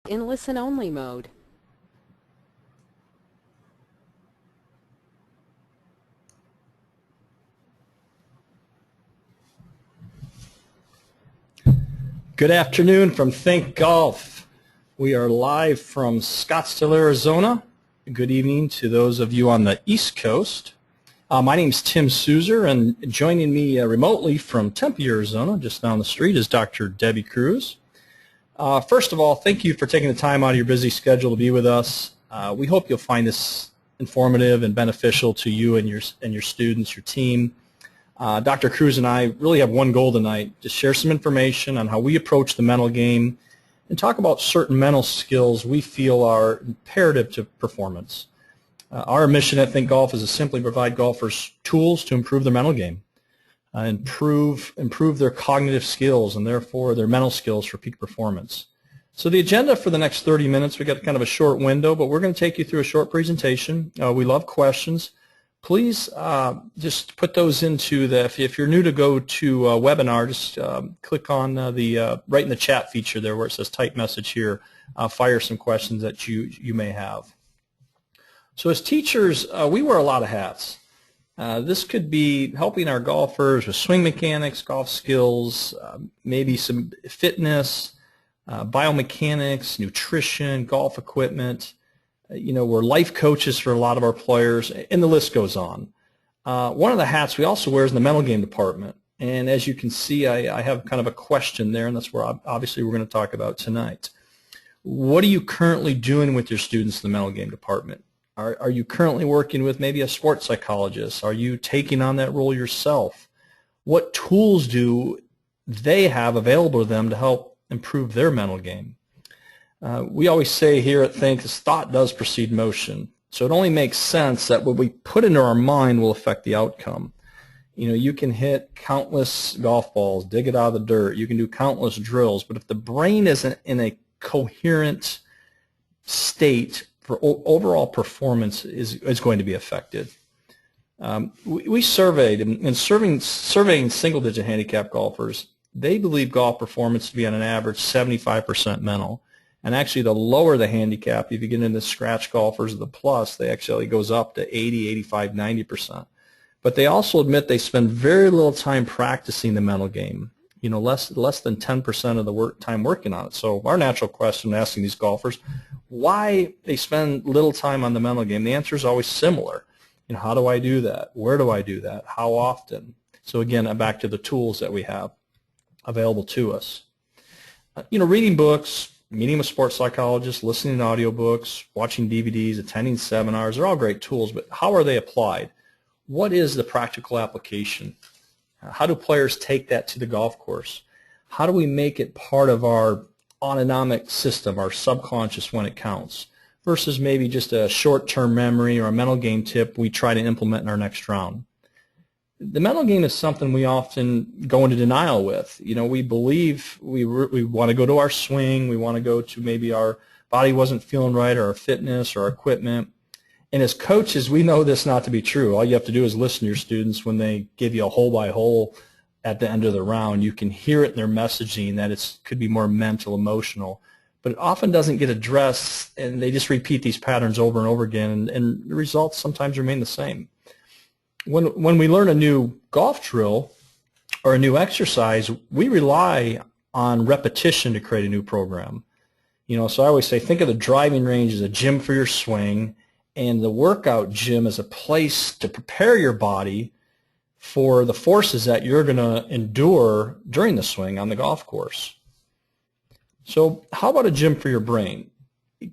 in listen-only mode. Good afternoon from THINQ Golf. We are live from Scottsdale, Arizona. Good evening to those of you on the East Coast. My name is Tim Suzer, and joining me remotely from Tempe, Arizona, just down the street, is Dr. Debbie Cruz. First of all, thank you for taking the time out of your busy schedule to be with us. We hope you'll find this informative and beneficial to you and your students, your team. Dr. Cruz and I really have one goal tonight, to share some information on how we approach the mental game and talk about certain mental skills we feel are imperative to performance. Our mission at THINQ Golf is to simply provide golfers tools to improve their mental game, improve their cognitive skills and therefore their mental skills for peak performance. So the agenda for the next 30 minutes, we got kind of a short window, but we're going to take you through a short presentation. We love questions. Please just put those into the, if you're new to go to a webinar, just click on the right in the chat feature there where it says type message here, fire some questions that you may have. So as teachers, we wear a lot of hats. This could be helping our golfers with swing mechanics, golf skills, maybe some fitness, biomechanics, nutrition, golf equipment. We're life coaches for a lot of our players, and the list goes on. One of the hats we also wear is in the mental game department. And as you can see, I have kind of a question there, and that's where obviously we're going to talk about tonight. What are you currently doing with your students in the mental game department? Are you currently working with maybe a sports psychologist? Are you taking on that role yourself? What tools do they have available to them to help improve their mental game? We always say here at THINQ, thought does precede motion. So it only makes sense that what we put into our mind will affect the outcome. You can hit countless golf balls, dig it out of the dirt. You can do countless drills. But if the brain isn't in a coherent state, for overall performance is going to be affected. We surveyed, and surveying single-digit handicap golfers, they believe golf performance to be on an average 75% mental. And actually, the lower the handicap, if you get into scratch golfers of the plus, they actually goes up to 80, 85, 90%. But they also admit they spend very little time practicing the mental game. Less than 10% of the time working on it. So our natural question asking these golfers, why they spend little time on the mental game, the answer is always similar. How do I do that? Where do I do that? How often? So again, back to the tools that we have available to us. Reading books, meeting with sports psychologists, listening to audiobooks, watching DVDs, attending seminars, are all great tools, but how are they applied? What is the practical application? How do players take that to the golf course? How do we make it part of our autonomic system, our subconscious when it counts, versus maybe just a short-term memory or a mental game tip we try to implement in our next round? The mental game is something we often go into denial with. We believe we want to go to our swing, we want to go to maybe our body wasn't feeling right, or our fitness or our equipment. And as coaches, we know this not to be true. All you have to do is listen to your students when they give you a hole by hole at the end of the round. You can hear it in their messaging that it could be more mental, emotional, but it often doesn't get addressed, and they just repeat these patterns over and over again, and the results sometimes remain the same. When we learn a new golf drill or a new exercise, we rely on repetition to create a new program. So I always say, think of the driving range as a gym for your swing, and the workout gym as a place to prepare your body for the forces that you're going to endure during the swing on the golf course. So how about a gym for your brain?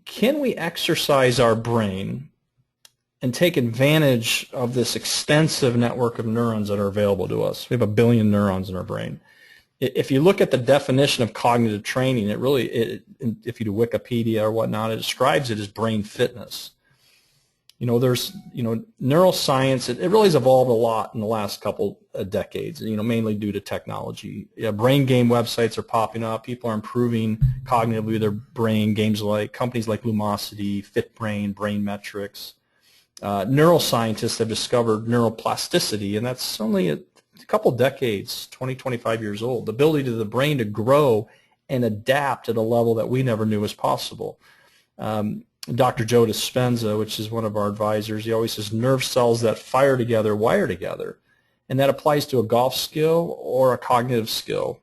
Can we exercise our brain and take advantage of this extensive network of neurons that are available to us? We have 1 billion neurons in our brain. If you look at the definition of cognitive training, if you do Wikipedia or whatnot, it describes it as brain fitness. There's neuroscience. It really has evolved a lot in the last couple of decades. Mainly due to technology. Brain game websites are popping up. People are improving cognitively their brain. Companies like Lumosity, FitBrain, Brain Metrics. Neuroscientists have discovered neuroplasticity, and that's only a couple decades, 20, 25 years old. The ability of the brain to grow and adapt at a level that we never knew was possible. Dr. Joe Dispenza, which is one of our advisors, he always says nerve cells that fire together wire together, and that applies to a golf skill or a cognitive skill.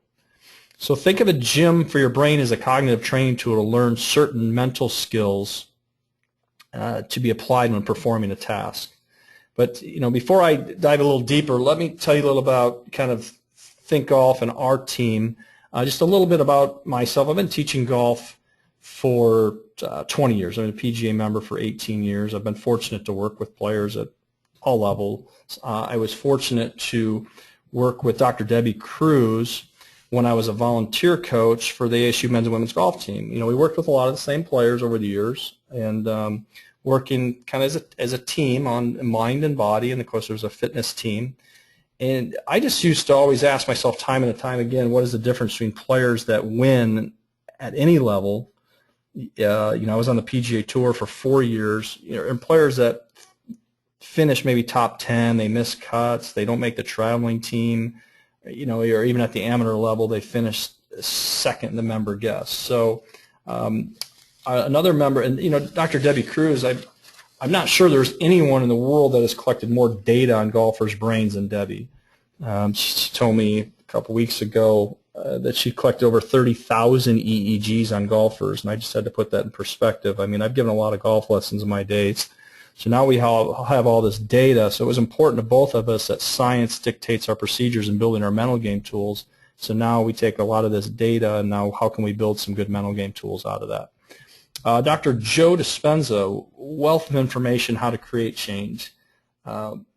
So think of a gym for your brain as a cognitive training tool to learn certain mental skills to be applied when performing a task. But before I dive a little deeper, let me tell you a little about kind of THINQ Golf and our team. Just a little bit about myself. I've been teaching golf for 20 years. I'm a PGA member for 18 years. I've been fortunate to work with players at all levels. I was fortunate to work with Dr. Debbie Cruz when I was a volunteer coach for the ASU men's and women's golf team. We worked with a lot of the same players over the years, and working kind of as a team on mind and body, and of course there was a fitness team. And I just used to always ask myself time and time again, what is the difference between players that win at any level? I was on the PGA Tour for 4 years, and players that finish maybe top 10, they miss cuts, they don't make the traveling team, or even at the amateur level, they finish second in the member guess. So another member, and Dr. Debbie Cruz, I'm not sure there's anyone in the world that has collected more data on golfers' brains than Debbie. She told me a couple weeks ago that she collected over 30,000 EEGs on golfers, and I just had to put that in perspective. I mean, I've given a lot of golf lessons in my days, so now we have all this data. So it was important to both of us that science dictates our procedures in building our mental game tools. So now we take a lot of this data, and now how can we build some good mental game tools out of that? Dr. Joe Dispenza, Wealth of Information, How to Create Change.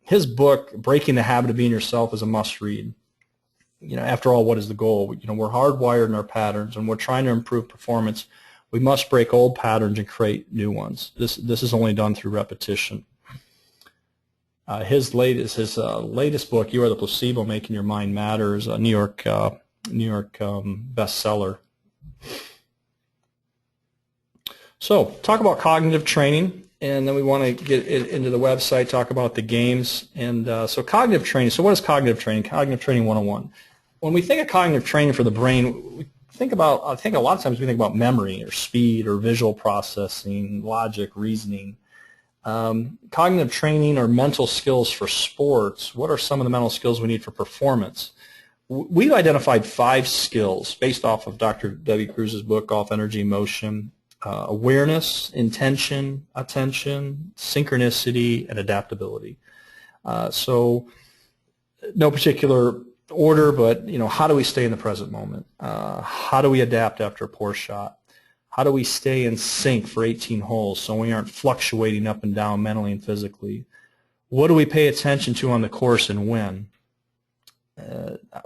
His book, Breaking the Habit of Being Yourself, is a must-read. After all, what is the goal? We're hardwired in our patterns, and we're trying to improve performance. We must break old patterns and create new ones. This is only done through repetition. His latest book, You Are the Placebo, Making Your Mind Matter, is a New York bestseller. So talk about cognitive training, and then we want to get into the website, talk about the games. And so cognitive training. So what is cognitive training? Cognitive training 101. When we think of cognitive training for the brain, I think a lot of times we think about memory or speed or visual processing, logic, reasoning. Cognitive training or mental skills for sports. What are some of the mental skills we need for performance? We've identified 5 skills based off of Dr. Debbie Cruz's book, Golf, Energy, Motion. Awareness, intention, attention, synchronicity, and adaptability. So no particular order, but how do we stay in the present moment? How do we adapt after a poor shot? How do we stay in sync for 18 holes so we aren't fluctuating up and down mentally and physically? What do we pay attention to on the course and when?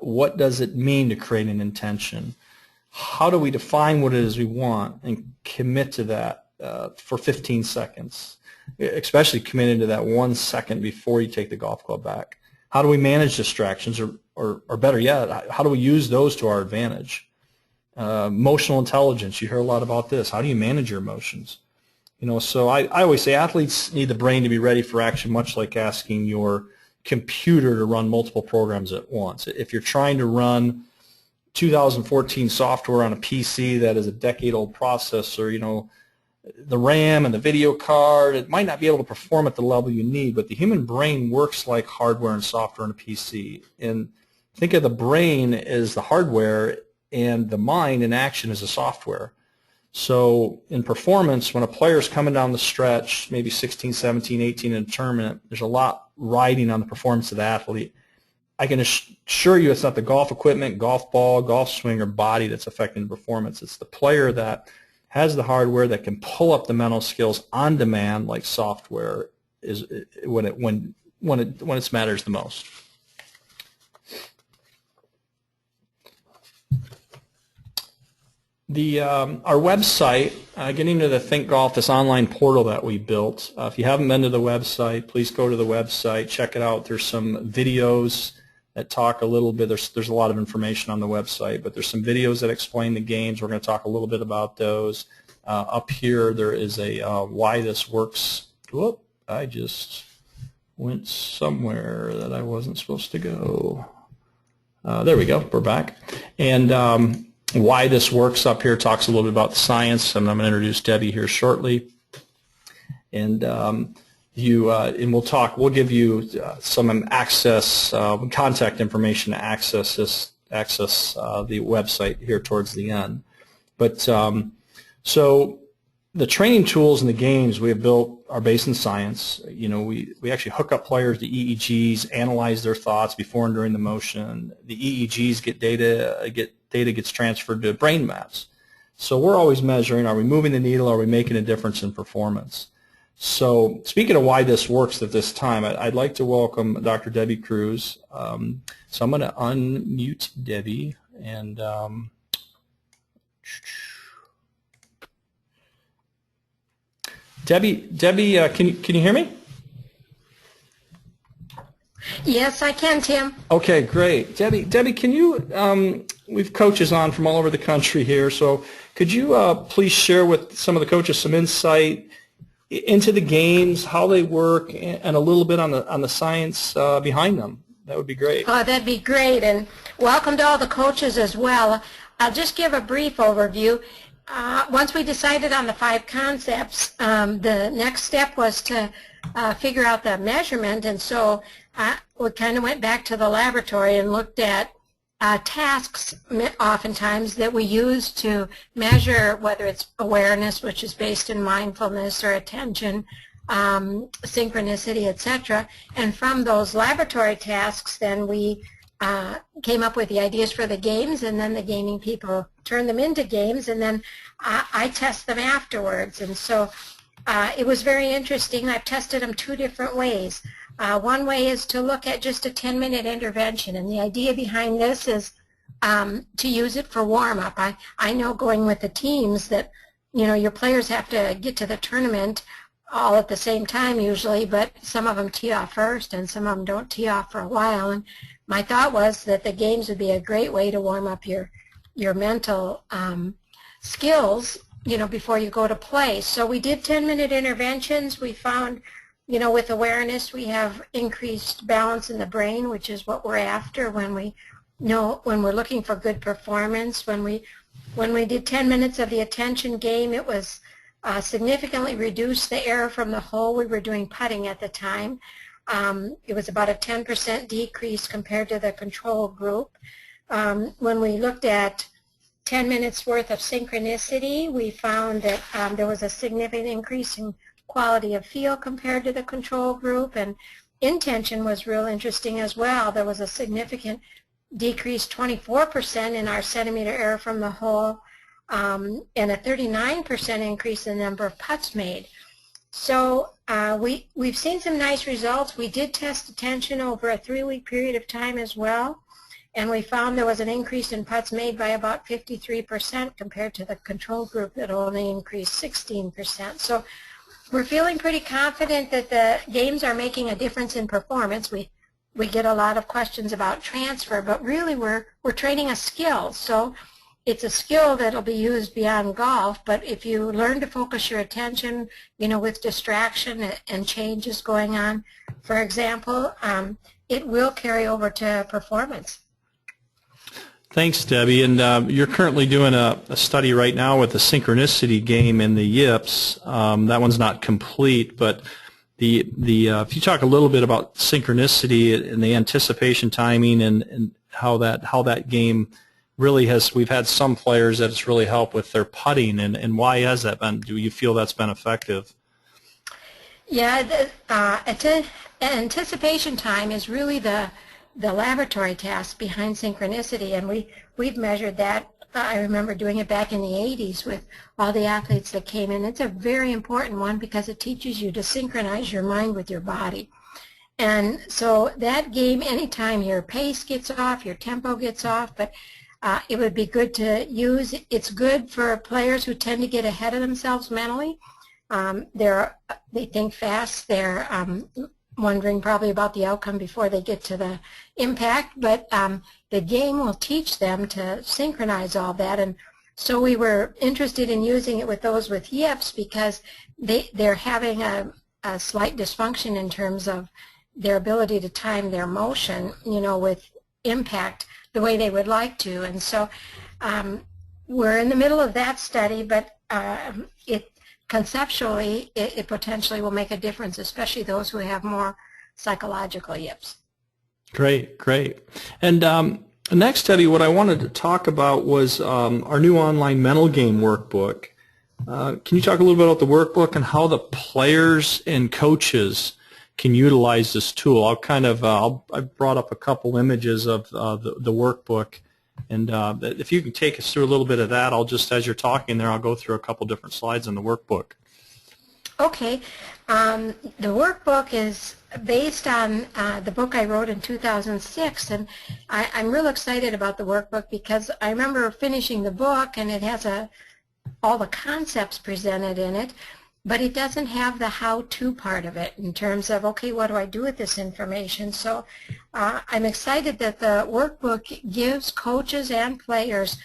What does it mean to create an intention? How do we define what it is we want and commit to that for 15 seconds, especially committing to that 1 second before you take the golf club back? How do we manage distractions, or better yet, how do we use those to our advantage? Emotional intelligence, you hear a lot about this. How do you manage your emotions? So I always say athletes need the brain to be ready for action, much like asking your computer to run multiple programs at once. If you're trying to run 2014 software on a PC that is a decade-old processor, the RAM and the video card, it might not be able to perform at the level you need, but the human brain works like hardware and software on a PC. And think of the brain as the hardware and the mind in action as the software. So in performance, when a player is coming down the stretch, maybe 16, 17, 18 in a tournament, there's a lot riding on the performance of the athlete. I can assure you it's not the golf equipment, golf ball, golf swing, or body that's affecting the performance. It's the player that has the hardware that can pull up the mental skills on demand, like software, is when it matters the most. Our website, getting to the THINQ Golf, this online portal that we built. If you haven't been to the website, please go to the website, check it out. There's some videos that talk a little bit. There's a lot of information on the website, but there's some videos that explain the games. We're going to talk a little bit about those. Up here, there is a why this works. Whoop! I just went somewhere that I wasn't supposed to go. There we go. We're back. And why this works up here, talks a little bit about the science, and I'm going to introduce Debbie here shortly. And we'll give you some access, contact information to access the website here towards the end. But so the training tools and the games we have built are based in science. You know, we actually hook up players to EEGs, analyze their thoughts before and during the motion. The EEGs data gets transferred to brain maps. So we're always measuring, are we moving the needle, are we making a difference in performance? So speaking of why this works at this time, I'd like to welcome Dr. Debbie Cruz. So I'm going to unmute Debbie, and Debbie, can you hear me? Yes, I can, Tim. Okay, great. Debbie, can you, we've coaches on from all over the country here, so could you please share with some of the coaches some insight into the games, how they work, and a little bit on the science behind them? That would be great. Oh, that'd be great, and welcome to all the coaches as well. I'll just give a brief overview. Once we decided on the 5 concepts, the next step was to figure out the measurement, and so we kind of went back to the laboratory and looked at tasks oftentimes that we use to measure whether it's awareness, which is based in mindfulness, or attention, synchronicity, etc. And from those laboratory tasks, then we came up with the ideas for the games, and then the gaming people turn them into games, and then I test them afterwards. And so it was very interesting. I've tested them 2 different ways. One way is to look at just a 10-minute intervention, and the idea behind this is to use it for warm-up. I know going with the teams that, you know, your players have to get to the tournament all at the same time usually, but some of them tee off first and some of them don't tee off for a while. And my thought was that the games would be a great way to warm up your mental skills, you know, before you go to play. So we did 10-minute interventions. We found, you know, with awareness we have increased balance in the brain, which is what we're after when we're looking for good performance. When we did 10 minutes of the attention game, it was significantly reduced the error from the hole. We were doing putting at the time. It was about a 10% decrease compared to the control group. When we looked at 10 minutes worth of synchronicity, we found that there was a significant increase in quality of feel compared to the control group, and intention was real interesting as well. There was a significant decrease, 24% in our centimeter error from the hole, and a 39% increase in the number of putts made. So we've seen some nice results. We did test attention over a 3-week period of time as well, and we found there was an increase in putts made by about 53% compared to the control group that only increased 16%. So we're feeling pretty confident that the games are making a difference in performance. We get a lot of questions about transfer, but really we're training a skill. So it's a skill that'll be used beyond golf, but if you learn to focus your attention, you know, with distraction and changes going on, for example, it will carry over to performance. Thanks, Debbie. And you're currently doing a study right now with the synchronicity game in the yips. That one's not complete, but if you talk a little bit about synchronicity and the anticipation timing and how that game really has, we've had some players that it's really helped with their putting, and why has that been? Do you feel that's been effective? Yeah, anticipation time is really the laboratory task behind synchronicity, and we've measured that. I remember doing it back in the 80s with all the athletes that came in. It's a very important one because it teaches you to synchronize your mind with your body. And so that game, anytime your pace gets off, your tempo gets off, but it would be good to use. It's good for players who tend to get ahead of themselves mentally. They think fast. They're wondering probably about the outcome before they get to the impact, but the game will teach them to synchronize all that. And so we were interested in using it with those with yips because they're having a slight dysfunction in terms of their ability to time their motion, you know, with impact the way they would like to. And so we're in the middle of that study, but it conceptually, it potentially will make a difference, especially those who have more psychological yips. Great, great. And the next study, what I wanted to talk about was our new online mental game workbook. Can you talk a little bit about the workbook and how the players and coaches can utilize this tool? I brought up a couple images of the workbook, and if you can take us through a little bit of that, as you're talking there, I'll go through a couple different slides on the workbook. Okay. The workbook is based on the book I wrote in 2006, and I'm real excited about the workbook because I remember finishing the book, and it has all the concepts presented in it, but it doesn't have the how-to part of it in terms of, okay, what do I do with this information? So I'm excited that the workbook gives coaches and players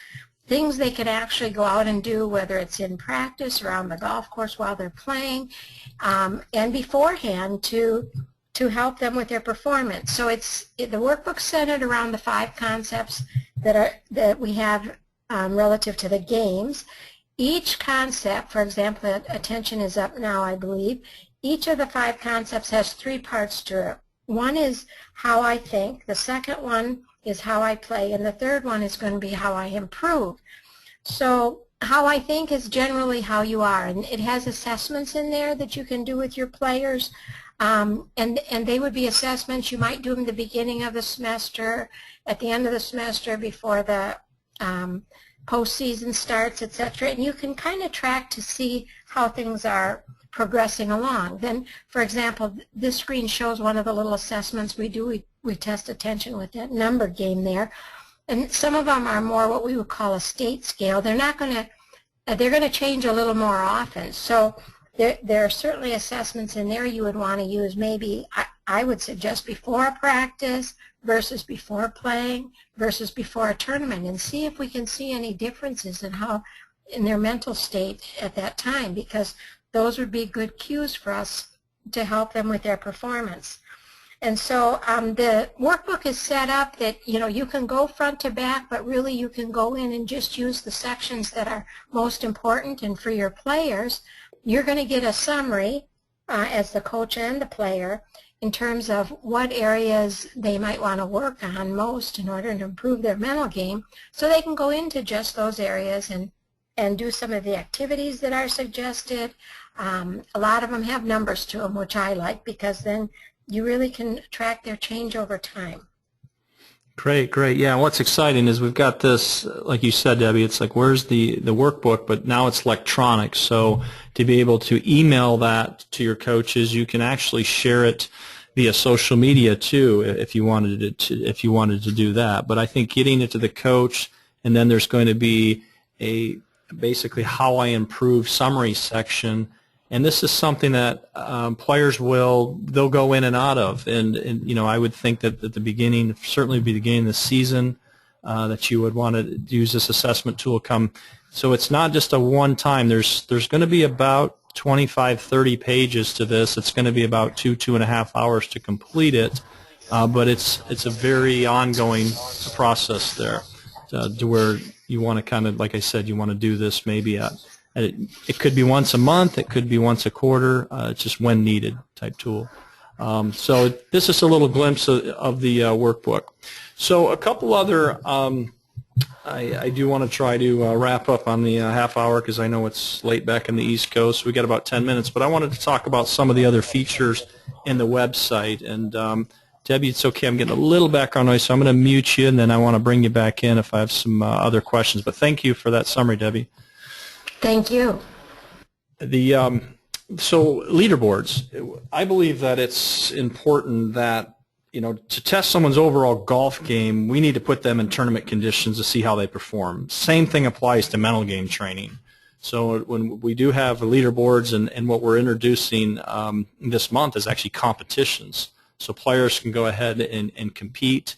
things they can actually go out and do, whether it's in practice or on the golf course while they're playing, and beforehand to help them with their performance. So the workbook's centered around the 5 concepts that we have relative to the games. Each concept, for example, attention is up now, I believe. Each of the 5 concepts has 3 parts to it. One is how I think, the second one is how I play, and the third one is going to be how I improve. So how I think is generally how you are, and it has assessments in there that you can do with your players, and they would be assessments. You might do them at the beginning of the semester, at the end of the semester, before the postseason starts, etc. And you can kind of track to see how things are progressing along. Then, for example, this screen shows one of the little assessments we do. We test attention with that number game there. And some of them are more what we would call a state scale. They're going to change a little more often. So there are certainly assessments in there you would want to use. Maybe I would suggest before a practice versus before playing versus before a tournament, and see if we can see any differences in their mental state at that time, because those would be good cues for us to help them with their performance. And so the workbook is set up that, you can go front to back, but really you can go in and just use the sections that are most important. And for your players, you're going to get a summary as the coach and the player in terms of what areas they might want to work on most in order to improve their mental game, so they can go into just those areas and do some of the activities that are suggested. A lot of them have numbers to them, which I like, because then you really can track their change over time. Great, great. Yeah, what's exciting is we've got this, like you said, Debbie, it's like, where's the workbook, but now it's electronic. So to be able to email that to your coaches, you can actually share it via social media too, if you wanted to do that. But I think getting it to the coach, and then there's going to be a basically how I improve summary section. And this is something that players they'll go in and out of. And I would think that at the beginning, certainly the beginning of the season, that you would want to use this assessment tool So it's not just a one time. There's going to be about 25, 30 pages to this. It's going to be about 2.5 hours to complete it. But it's a very ongoing process there, to where you want to kind of, like I said, you want to do this maybe it could be once a month, it could be once a quarter, it's just when needed type tool. So this is a little glimpse of the workbook. So a couple other, I do want to try to wrap up on the half hour, because I know it's late back in the East Coast, so we got about 10 minutes, but I wanted to talk about some of the other features in the website. And Debbie, it's okay, I'm getting a little background noise, so I'm going to mute you, and then I want to bring you back in if I have some other questions. But thank you for that summary, Debbie. Thank you. So leaderboards, I believe that it's important that, to test someone's overall golf game, we need to put them in tournament conditions to see how they perform. Same thing applies to mental game training. So when we do have leaderboards, and what we're introducing this month is actually competitions. So players can go ahead and compete.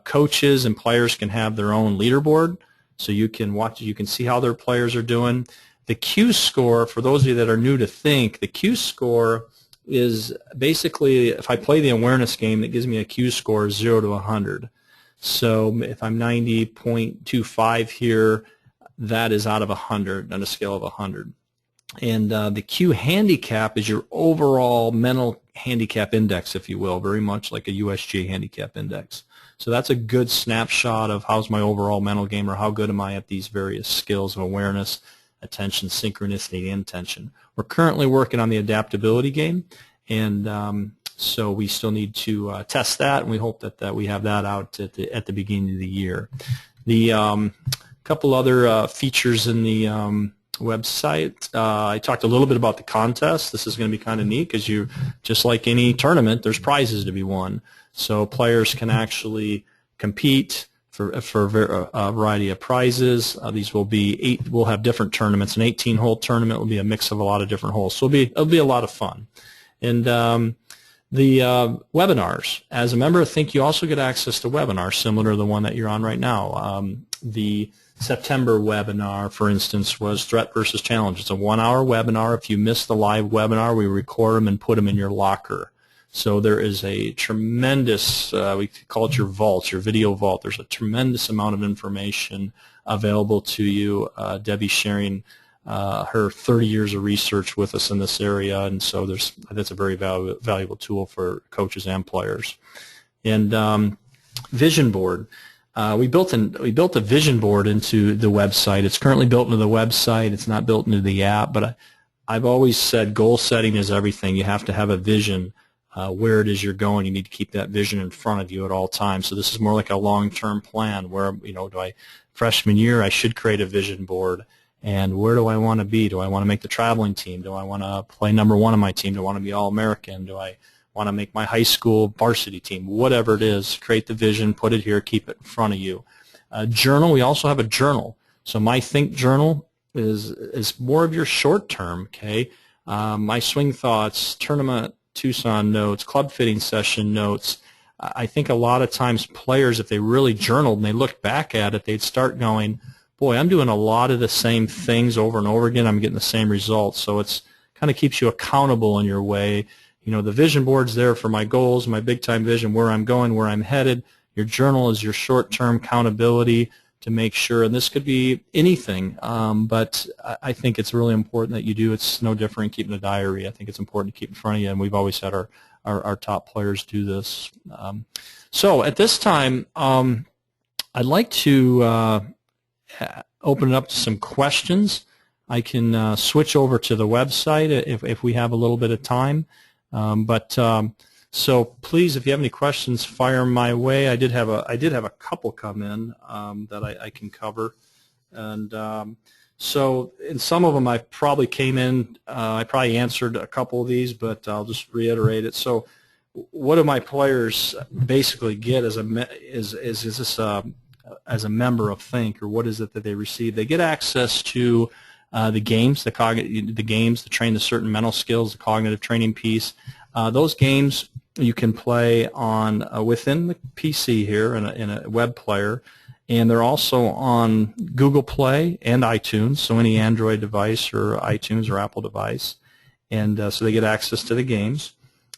Coaches and players can have their own leaderboard. So you can see how their players are doing. The Q score, for those of you that are new to THINQ, the Q score is basically, if I play the awareness game, that gives me a Q score of 0 to 100. So if I'm 90.25 here, that is out of 100 on a scale of 100. And the Q handicap is your overall mental handicap index, if you will, very much like a USG handicap index. So that's a good snapshot of how's my overall mental game, or how good am I at these various skills of awareness, attention, synchronicity, and intention. We're currently working on the adaptability game, and so we still need to test that, and we hope that we have that out at the beginning of the year. The couple other features in the website. I talked a little bit about the contest. This is going to be kind of neat because you, just like any tournament, there's prizes to be won. So players can actually compete for a variety of prizes. These will be we'll have different tournaments. An 18-hole tournament will be a mix of a lot of different holes. So it'll be a lot of fun. And the webinars. As a member of THINQ, you also get access to webinars similar to the one that you're on right now. The September webinar, for instance, was Threat versus Challenge. It's a 1-hour webinar. If you miss the live webinar, we record them and put them in your locker. So there is a tremendous, we call it your vault, your video vault. There's a tremendous amount of information available to you. Debbie's sharing her 30 years of research with us in this area, and so that's a very valuable tool for coaches and players. And vision board. We built a vision board into the website. It's currently built into the website. It's not built into the app, but I've always said goal setting is everything. You have to have a vision where it is you're going. You need to keep that vision in front of you at all times. So this is more like a long-term plan where, freshman year, I should create a vision board. And where do I want to be? Do I want to make the traveling team? Do I want to play number 1 on my team? Do I want to be All-American? Do I want to make my high school varsity team? Whatever it is, create the vision, put it here, keep it in front of you. Journal, we also have a journal. So my THINQ journal is more of your short term, okay? My swing thoughts, tournament Tucson notes, club fitting session notes. I think a lot of times players, if they really journaled and they looked back at it, they'd start going, boy, I'm doing a lot of the same things over and over again. I'm getting the same results. So it's kind of keeps you accountable in your way. The vision board's there for my goals, my big-time vision, where I'm going, where I'm headed. Your journal is your short-term accountability to make sure, and this could be anything, but I think it's really important that you do. It's no different in keeping a diary. I think it's important to keep in front of you, and we've always had our top players do this. So at this time, I'd like to open it up to some questions. I can switch over to the website if we have a little bit of time. So please, if you have any questions, fire my way. I did have a couple come in that I can cover, and so in some of them I probably came in. I probably answered a couple of these, but I'll just reiterate it. So, what do my players basically get as a member of THINQ, or what is it that they receive? They get access to the games, the games to train the certain mental skills, the cognitive training piece. Those games you can play on within the PC here in a web player, and they're also on Google Play and iTunes, so any Android device or iTunes or Apple device, and so they get access to the games.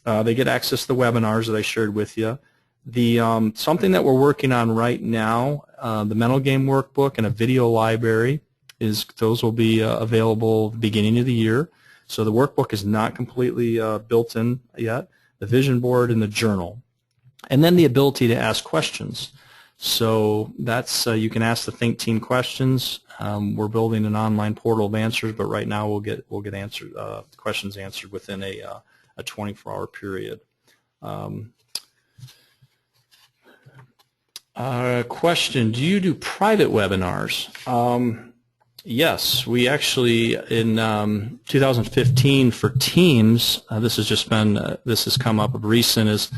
They get access to the webinars that I shared with you. The something that we're working on right now, the mental game workbook and a video library, those will be available at the beginning of the year. So the workbook is not completely built in yet. The vision board and the journal, and then the ability to ask questions. So that's you can ask the THINQ team questions. We're building an online portal of answers, but right now we'll get answered questions answered within a 24-hour period. Question: do you do private webinars? Yes, we actually in 2015 for teams. This has come up of recent. Is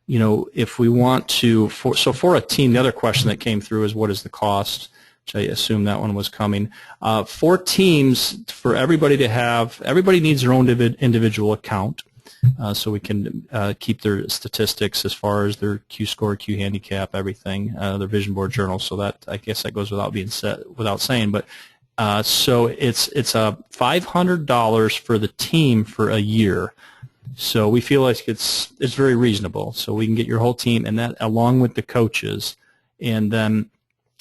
if we want to for a team, the other question that came through is what is the cost? Which I assume that one was coming. For teams, for everybody to have, everybody needs their own individual account, so we can keep their statistics as far as their Q score, Q handicap, everything, their vision board journal. So that I guess that goes without saying, but. So it's $500 for the team for a year. So we feel like it's very reasonable. So we can get your whole team, and that along with the coaches. And then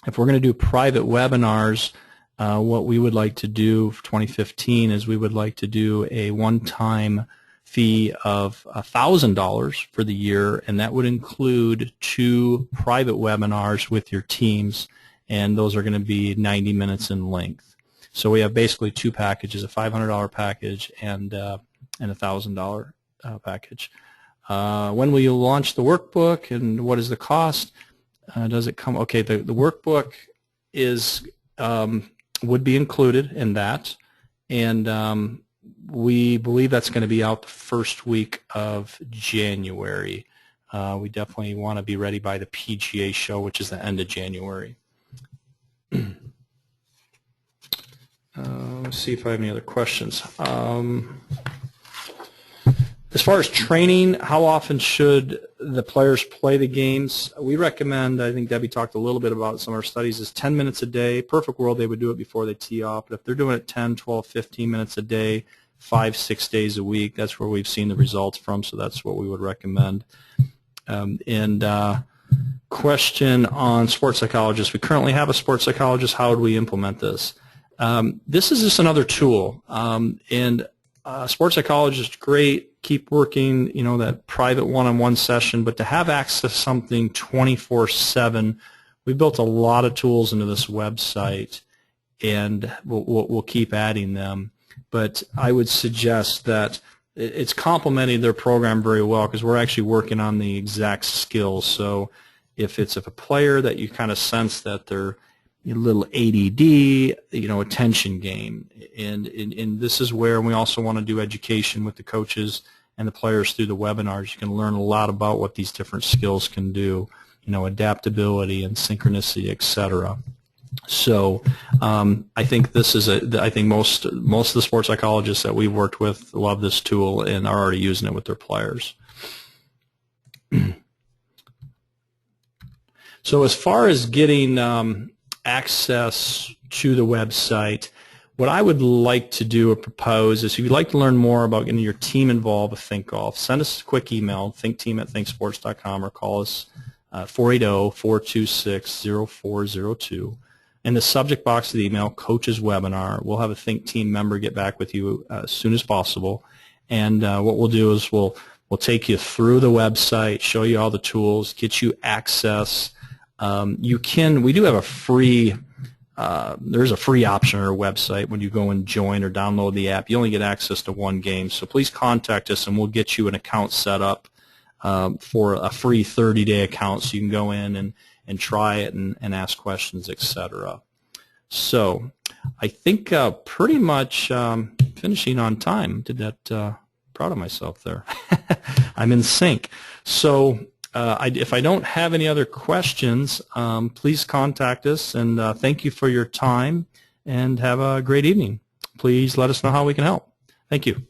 if we're going to do private webinars, what we would like to do for 2015 is we would like to do a one-time fee of $1,000 for the year, and that would include 2 private webinars with your teams, and those are going to be 90 minutes in length. So we have basically 2 packages, a $500 package and a $1,000 package. When will you launch the workbook, and what is the cost? Does it come? Okay, the workbook is would be included in that, and we believe that's going to be out the first week of January. We definitely want to be ready by the PGA show, which is the end of January. Let's see if I have any other questions. As far as training, how often should the players play the games? We recommend, I think Debbie talked a little bit about some of our studies, is 10 minutes a day. Perfect world, they would do it before they tee off. But if they're doing it 10, 12, 15 minutes a day, 5, 6 days a week, that's where we've seen the results from, so that's what we would recommend. Question on sports psychologists. We currently have a sports psychologist. How would we implement this? This is just another tool, sports psychologist is great. Keep working, that private one-on-one session, but to have access to something 24/7, we built a lot of tools into this website, and we'll keep adding them. But I would suggest that it's complementing their program very well, because we're actually working on the exact skills. So if it's a player that you kind of sense that they're a little ADD, attention game, and this is where we also want to do education with the coaches and the players through the webinars. You can learn a lot about what these different skills can do, adaptability and synchronicity, etc. So I think this is I think most of the sports psychologists that we've worked with love this tool and are already using it with their players. So as far as getting access to the website, what I would like to do or propose is, if you'd like to learn more about getting your team involved with Think Golf, send us a quick email, thinkteam@thinksports.com, or call us 480-426-0402. In the subject box of the email, Coach's Webinar. We'll have a Think Team member get back with you as soon as possible. And what we'll do is we'll take you through the website, show you all the tools, get you access. We do have a free, there's a free option on our website. When you go and join or download the app, you only get access to 1 game. So please contact us, and we'll get you an account set up for a free 30-day account, so you can go in and try it and ask questions, etc. So I think pretty much finishing on time. Did that, proud of myself there. I'm in sync. So if I don't have any other questions, please contact us, and thank you for your time, and have a great evening. Please let us know how we can help. Thank you.